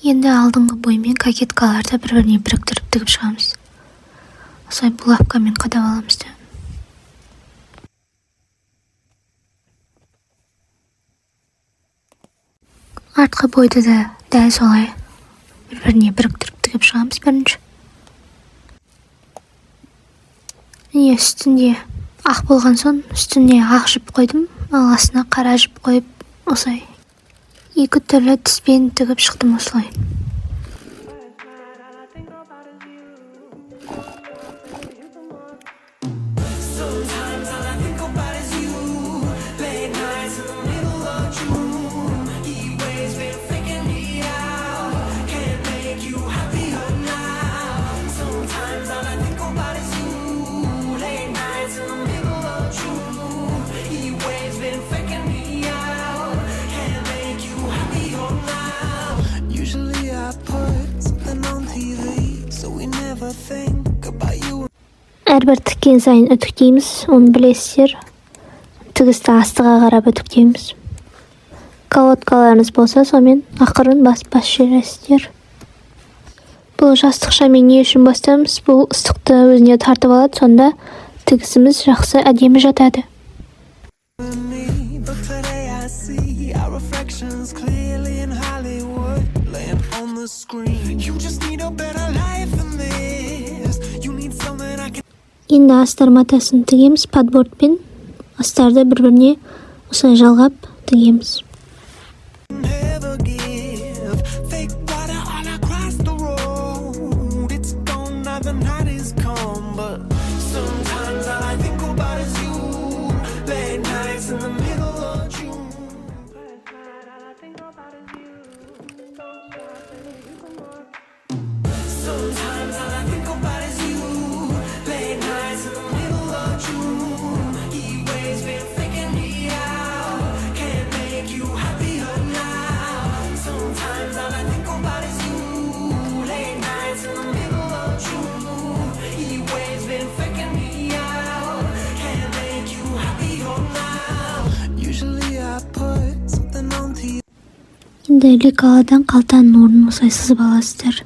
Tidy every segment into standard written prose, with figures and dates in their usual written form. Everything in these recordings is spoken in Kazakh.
Енді алдыңғы боймен кокеткаларды бір-біріне біріктіріп тігіп шығамыз. Осылай булавкамен қадап аламыз да. Артқы бойды да дәл солай бір-біріне біріктіріп тігіп шығамыз бірінші. Міне үстінде ақ болған соң үстіне ақ жіп қойдым, ал астына қара жіп қойып, осылай екі түрлі түспен тігіп шықтым осылай. Әрбір тіккен сайын үтіктейміз, оны білесіздер. Тігісті астыға қарап үтіктейміз. Колодкаларыңыз болса, сонымен ақырын басып жүресіздер. Бұл жастықшамен не үшін бастаймыз? Бұл ыстықты өзіне тартып алады, сонда тігісіміз жақсы әдемі жатады. Енді астар матасын тігеміз падбордпен. Астарды бір-біріне осылай жалғап тігеміз. Енді лекаладан қалтаның орнын осылай сызып аласыздар.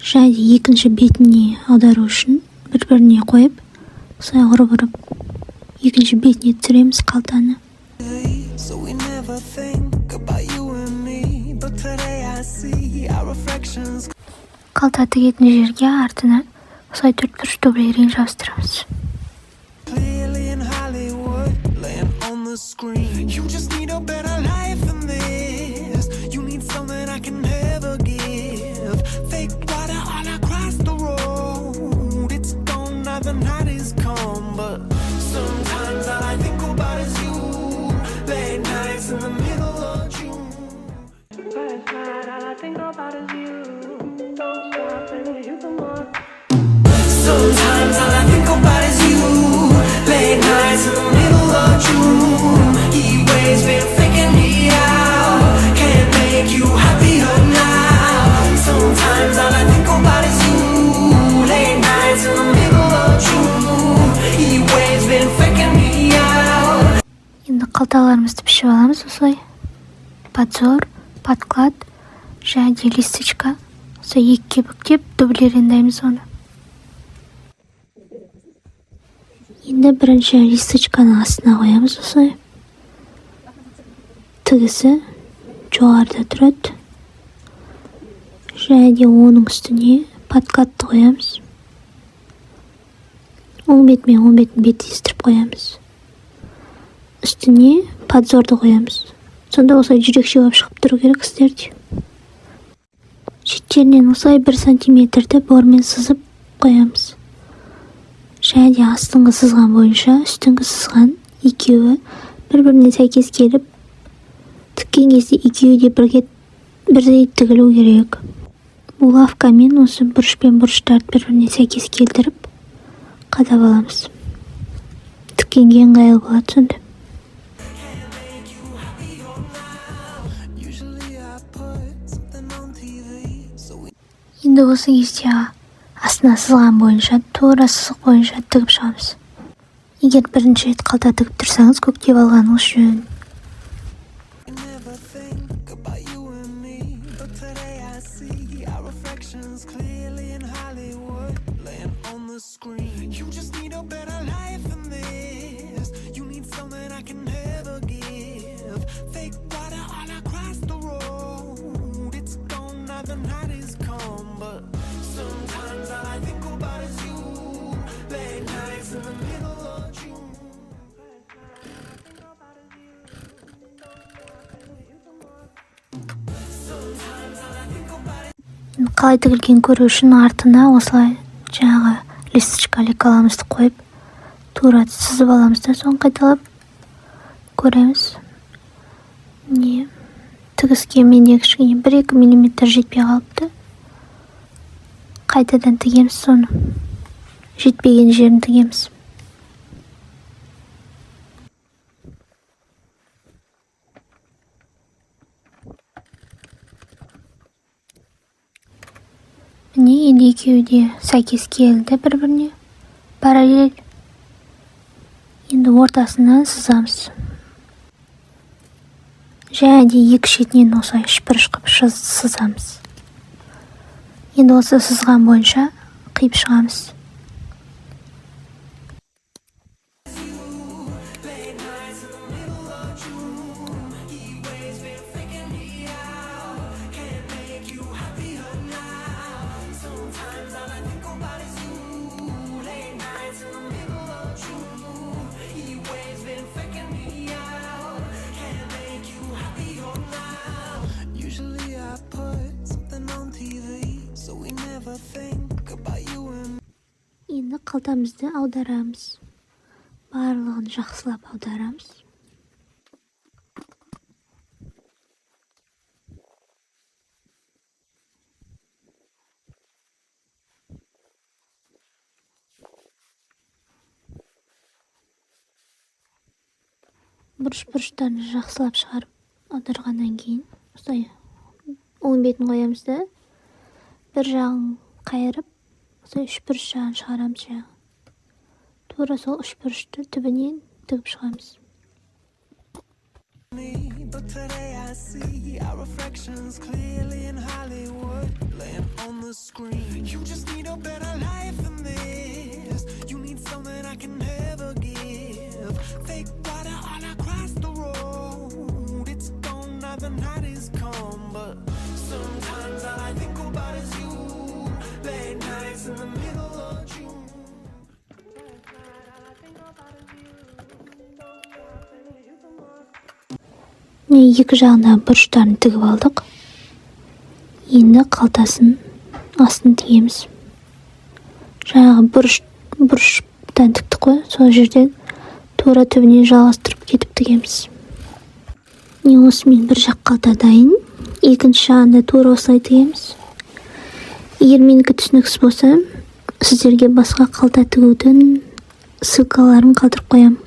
Және екінші бетіне аудару үшін бір-біріне қойып, осылай ұрып екінші бетіне түсіреміз қалтаны. Қалта тігетін жерге артына осылай төрт дублерін жабыстырамыз. Sometimes all I think about is you. Late nights in the middle of June. Heat waves been faking me out. Can't make you happier now. Sometimes all I think about is you. Late nights in the middle of June. Heat waves been faking me out. Енді қалталарымызды пішіп аламыз осылай. Подзор, подклад, және листочка. Осылай екіге бүктеп дублеріндаймыз оны. Енді бірінші листочканы астына қоямыз осылай. Тігісі жоғарыда тұрады. Және оның үстіне подкатты қоямыз. Оң бетін беттестіріп қоямыз. Үстіне подзорды қоямыз. Сонда осылай жүрекше болып шығып тұру керек сіздерде. Шеттерінен осылай 1 сантиметрді бормен сызып қоямыз. Және астыңғы сызған бойынша үстіңгі сызған екеуі бір-біріне сәйкес келіп, тіккен кезде екеуі де бірдей тігілу керек. Булавкамен осы бұрыш пен бұрыштарды бір-біріне сәйкес келтіріп қадап аламыз. Тіккенге ыңғайлы болады сонда. Енді осы кезде астына сызған бойынша, тура сызық бойынша тігіп шығамыз. Егер бірінші рет қалта тігіп тұрсаңыз, көктеп алғаныңыз жөн. today I see our reflections clearly in Hollywood, laying on the screen. You just need a better life than this. You need something I can never give. Fake water all across the road. It's gone now, the night is come, but sometimes all I think about is you. Late nights in the middle of June. Қалай тігілген көру үшін артына осылай жаңағы листочка лекаламызды қойып тура сызып аламыз да соны қайталап көреміз. Не тігіске менде кішкене 1-2 миллиметр жетпей қалыпты. Қайтадан тігеміз соны. Жетпеген жерін тігеміз. Міне енді екеуі де сәйкес келді бір-біріне. Параллель. Енді ортасынан сызамыз. Және де екі шетінен осылай үшбұрыш қылып сызамыз. Енді осы сызған бойынша қиып шығамыз. Енді қалтамызды аударамыз. Барлығын жақсылап аударамыз. Бұрыш-бұрыштарын жақсылап шығарып аударғаннан кейін осылай оң бетін қоямыз да бір жағын қайырып осылай үшбұрыш жағын шығарамыз жаңағы. Тура сол үшбұрышты түбінен тігіп шығамыз. But today I see our reflections clearly in Hollywood, laying on the screen. You just need a better life than this. You need something I can never give. Fake water all across the road. It's gone now, the night is come, but sometimes all I think about is you. Late nights in the middle of June. Екі жағына бұрыштарын тігіп алдық. Енді қалтасын астын тігеміз. Жаңағы бұрыштан тіктік қой, сол жерден тура түбінен жалғастырып кетіп тігеміз. Осымен бір жақ қалта дайын. Екінші жағында тура осылай тігеміз. Егер менікі түсініксіз болса, сіздерге басқа қалта тігудің ссылкаларын қалдырып қоямын.